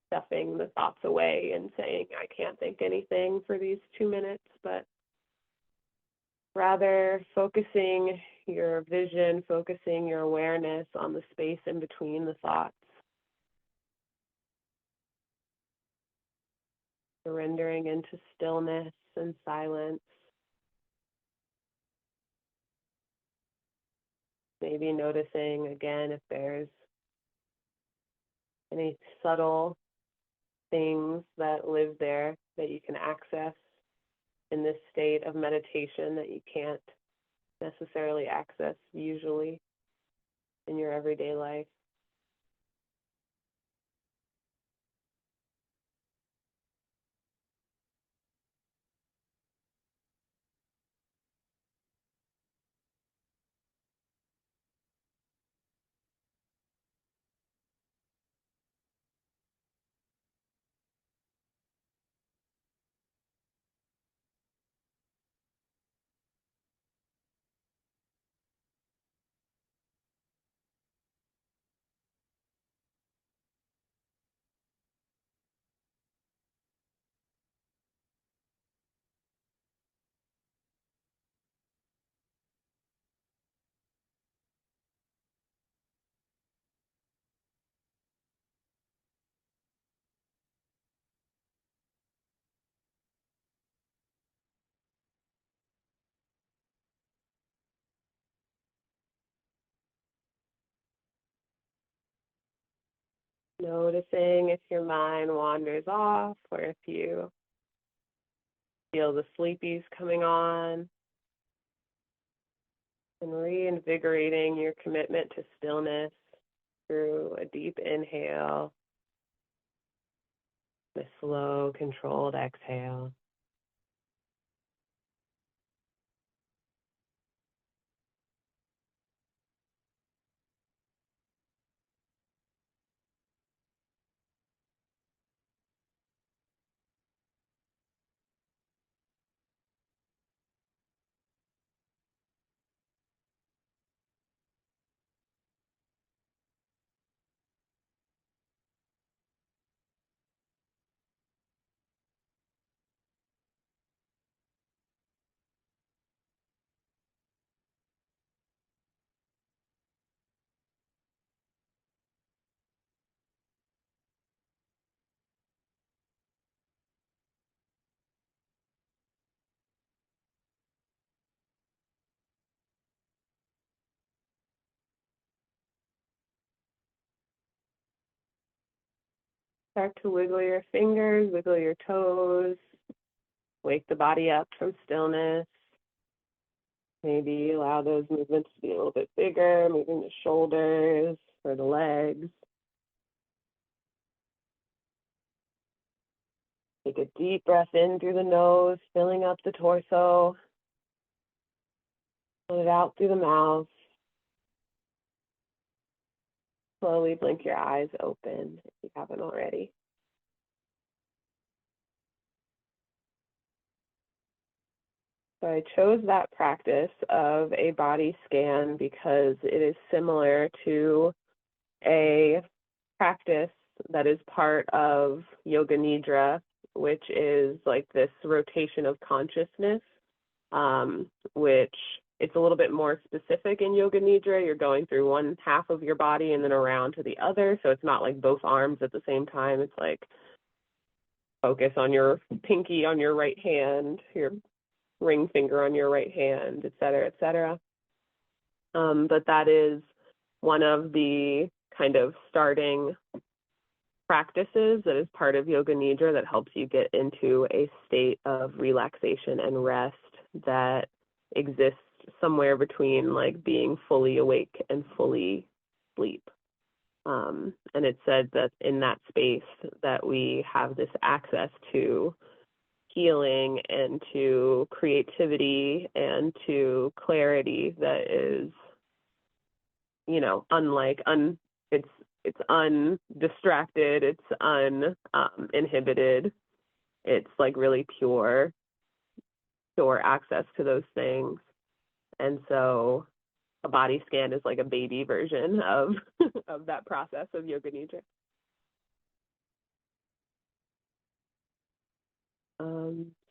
[SPEAKER 3] stuffing the thoughts away and saying, I can't think anything for these 2 minutes, but rather focusing your vision, focusing your awareness on the space in between the thoughts, surrendering into stillness and silence. Maybe noticing again if there's any subtle things that live there that you can access in this state of meditation that you can't necessarily access usually in your everyday life. noticing if your mind wanders off or if you feel the sleepies coming on, and reinvigorating your commitment to stillness through a deep inhale, a slow, controlled exhale. Start to wiggle your fingers, wiggle your toes, wake the body up from stillness. Maybe allow those movements to be a little bit bigger, moving the shoulders or the legs. Take a deep breath in through the nose, filling up the torso. Let it out through the mouth. Slowly blink your eyes open if you haven't already. So I chose that practice of a body scan because it is similar to a practice that is part of Yoga Nidra, which is like this rotation of consciousness, which it's a little bit more specific in Yoga Nidra. You're going through one half of your body and then around to the other. So it's not like both arms at the same time. It's like focus on your pinky on your right hand, your ring finger on your right hand, et cetera, et cetera. But that is one of the kind of starting practices that is part of Yoga Nidra that helps you get into a state of relaxation and rest that exists somewhere between like being fully awake and fully asleep. And it said that in that space that we have this access to healing and to creativity and to clarity that is, you know, unlike it's undistracted, it's uninhibited. It's like really pure access to those things. And so a body scan is like a baby version of of that process of Yoga Nidra.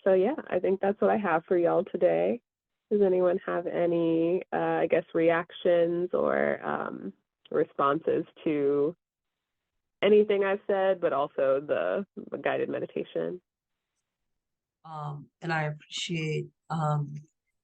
[SPEAKER 3] So yeah, I think that's what I have for y'all today. Does anyone have any, I guess, reactions or responses to anything I've said, but also the guided meditation?
[SPEAKER 2] And I appreciate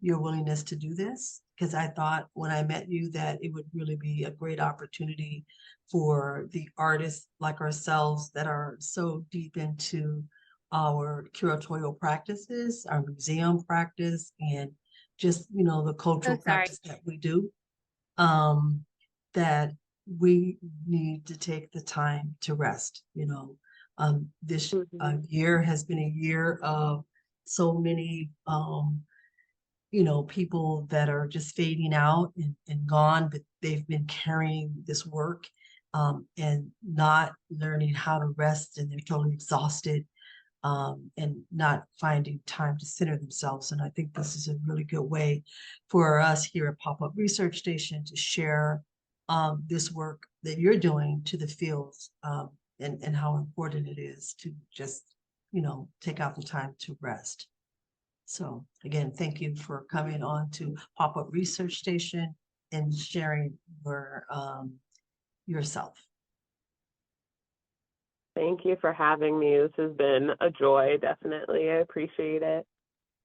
[SPEAKER 2] your willingness to do this, because I thought when I met you that it would really be a great opportunity for the artists like ourselves that are so deep into our curatorial practices, our museum practice, and just, you know, the cultural practice that we do, that we need to take the time to rest. You know, this year has been a year of so many you know, people that are just fading out and gone, but they've been carrying this work and not learning how to rest, and they're totally exhausted and not finding time to center themselves. And I think this is a really good way for us here at Pop-Up Research Station to share this work that you're doing to the fields, and how important it is to just, you know, take out the time to rest. So again, thank you for coming on to Pop-Up Research Station and sharing your yourself.
[SPEAKER 3] Thank you for having me. This has been a joy, definitely. I appreciate it.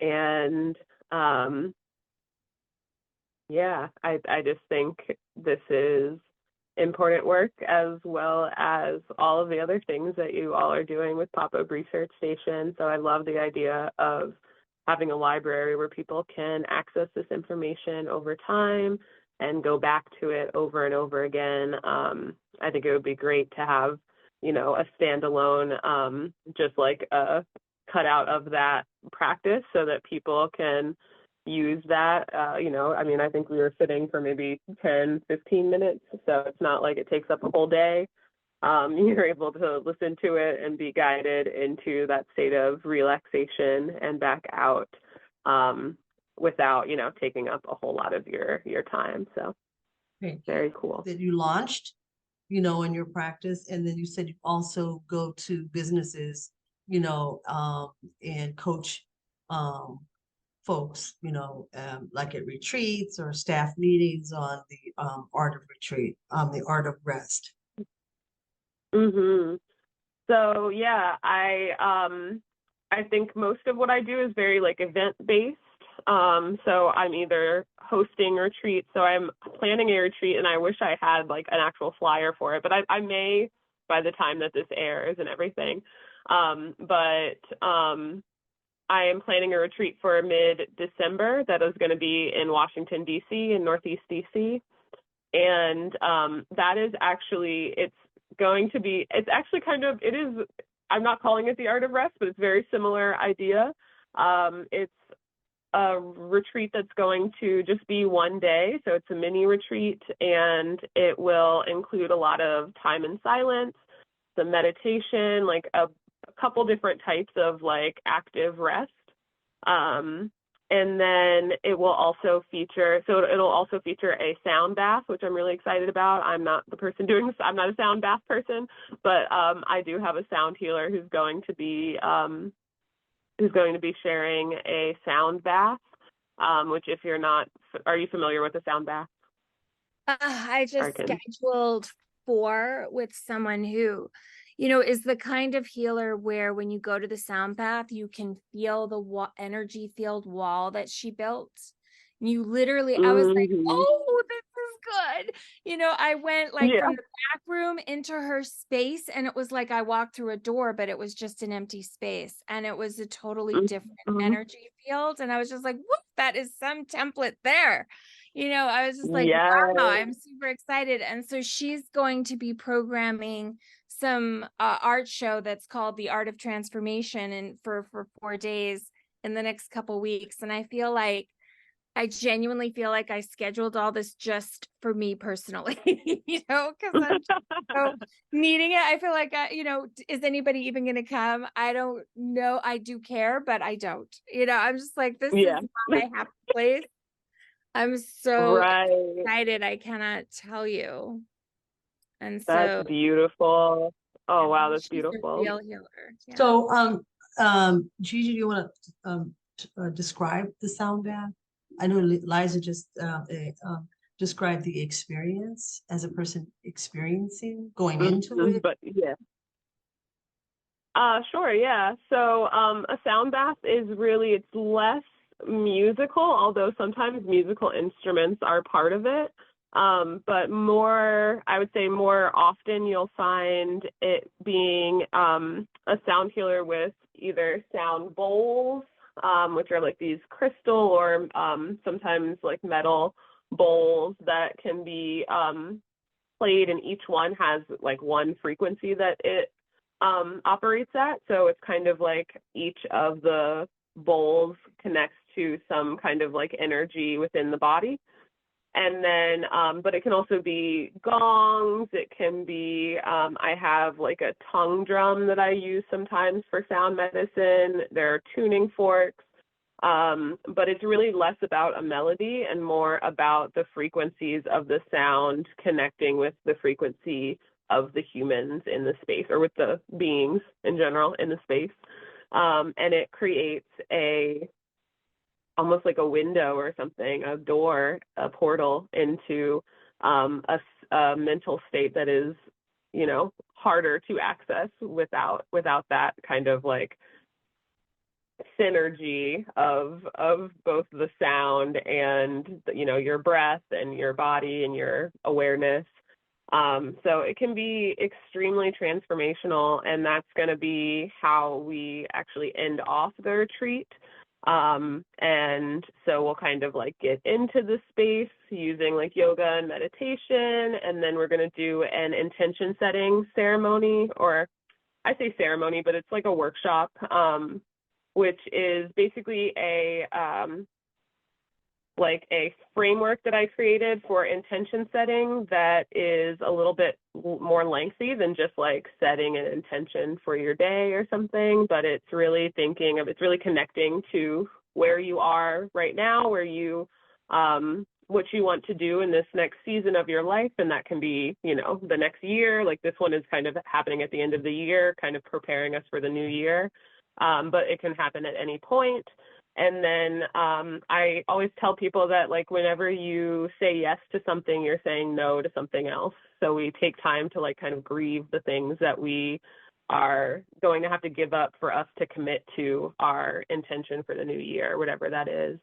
[SPEAKER 3] And yeah, I just think this is important work, as well as all of the other things that you all are doing with Pop-Up Research Station. So I love the idea of having a library where people can access this information over time and go back to it over and over again. I think it would be great to have, you know, a standalone, just like a cutout of that practice so that people can use that. You know, I mean, I think we were sitting for maybe 10, 15 minutes, so it's not like it takes up a whole day. You're able to listen to it and be guided into that state of relaxation and back out without, you know, taking up a whole lot of your time. So
[SPEAKER 2] Great.
[SPEAKER 3] very cool.
[SPEAKER 2] That you launched, you know, in your practice, and then you said you also go to businesses, you know, and coach folks, you know, like at retreats or staff meetings on the art of retreat, the art of rest.
[SPEAKER 3] Mm-hmm. So yeah, I think most of what I do is very like event based. So I'm either hosting retreats, so I'm planning a retreat, and I wish I had like an actual flyer for it, but I may by the time that this airs and everything. I am planning a retreat for mid-December that is going to be in Washington, D.C., in Northeast D.C. And that is actually, it's actually kind of, it is, I'm not calling it the art of rest, but it's a very similar idea. It's a retreat that's going to just be one day. So it's a mini retreat, and it will include a lot of time in silence, some meditation, like a couple different types of like active rest. And then it will also feature, it'll also feature a sound bath, which I'm really excited about. I'm not the person doing this. I'm not a sound bath person, but I do have a sound healer who's going to be sharing a sound bath, which if you're not, are you familiar with a sound bath?
[SPEAKER 4] I just scheduled 4 with someone who, you know, is the kind of healer where when you go to the sound bath, you can feel the energy field wall that she built. You literally, I was like, oh, this is good. You know, I went like from the back room into her space, and it was like I walked through a door, but it was just an empty space. And it was a totally different energy field. And I was just like, whoop, that is some template there. You know, I was just like, wow, I'm super excited. And so she's going to be programming some art show that's called The Art of Transformation, and for 4 days in the next couple weeks. And I genuinely feel like I scheduled all this just for me personally, you know, because I'm so needing it. I feel like, you know, is anybody even going to come? I don't know. I do care, but I don't, you know, I'm just like, this is my happy place. I'm so excited. I cannot tell you. And so
[SPEAKER 3] that's beautiful. Oh, wow. That's beautiful.
[SPEAKER 4] A real healer. Yeah.
[SPEAKER 2] So, Gigi, do you want to describe the sound bath? I know Liza just described the experience as a person experiencing going into it.
[SPEAKER 3] But yeah. Sure. Yeah. So, a sound bath is really, it's less musical, although sometimes musical instruments are part of it. But more, I would say more often you'll find it being a sound healer with either sound bowls, which are like these crystal or sometimes like metal bowls that can be played, and each one has like one frequency that it operates at. So it's kind of like each of the bowls connects to some kind of like energy within the body. And then, but it can also be gongs. It can be, I have like a tongue drum that I use sometimes for sound medicine. There are tuning forks, but it's really less about a melody and more about the frequencies of the sound connecting with the frequency of the humans in the space, or with the beings in general in the space. And it creates almost like a window or something, a door, a portal into a mental state that is, you know, harder to access without that kind of like synergy of both the sound and, you know, your breath and your body and your awareness. So it can be extremely transformational, and that's going to be how we actually end off the retreat. And so we'll kind of like get into the space using like yoga and meditation, and then we're going to do an intention setting ceremony, or I say ceremony, but it's like a workshop, which is basically like a framework that I created for intention setting that is a little bit more lengthy than just like setting an intention for your day or something, but it's really it's really connecting to where you are right now, what you want to do in this next season of your life. And that can be, the next year. Like this one is kind of happening at the end of the year, kind of preparing us for the new year. But it can happen at any point. And then I always tell people that like whenever you say yes to something, you're saying no to something else. So we take time to like kind of grieve the things that we are going to have to give up for us to commit to our intention for the new year, whatever that is.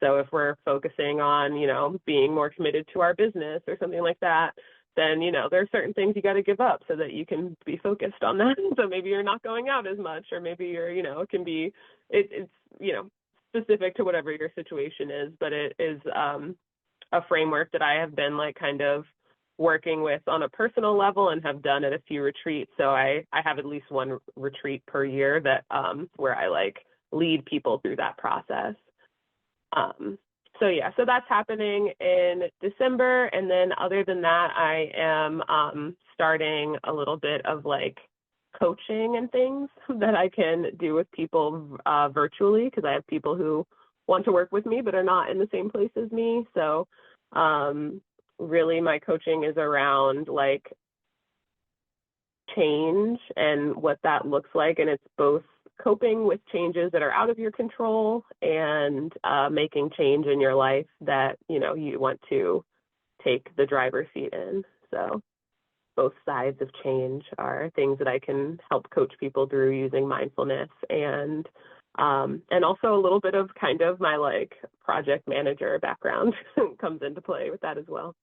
[SPEAKER 3] So if we're focusing on, being more committed to our business or something like that, then, there are certain things you got to give up so that you can be focused on that. So maybe you're not going out as much, or maybe you're, it can be, it's specific to whatever your situation is, but it is a framework that I have been like kind of working with on a personal level and have done at a few retreats. So I have at least one retreat per year that where I like lead people through that process. So that's happening in December. And then other than that, I am starting a little bit of like coaching and things that I can do with people virtually, because I have people who want to work with me but are not in the same place as me. So really my coaching is around like change and what that looks like. And it's both coping with changes that are out of your control and making change in your life that, you want to take the driver's seat in. So both sides of change are things that I can help coach people through using mindfulness, and also a little bit of kind of my like project manager background comes into play with that as well.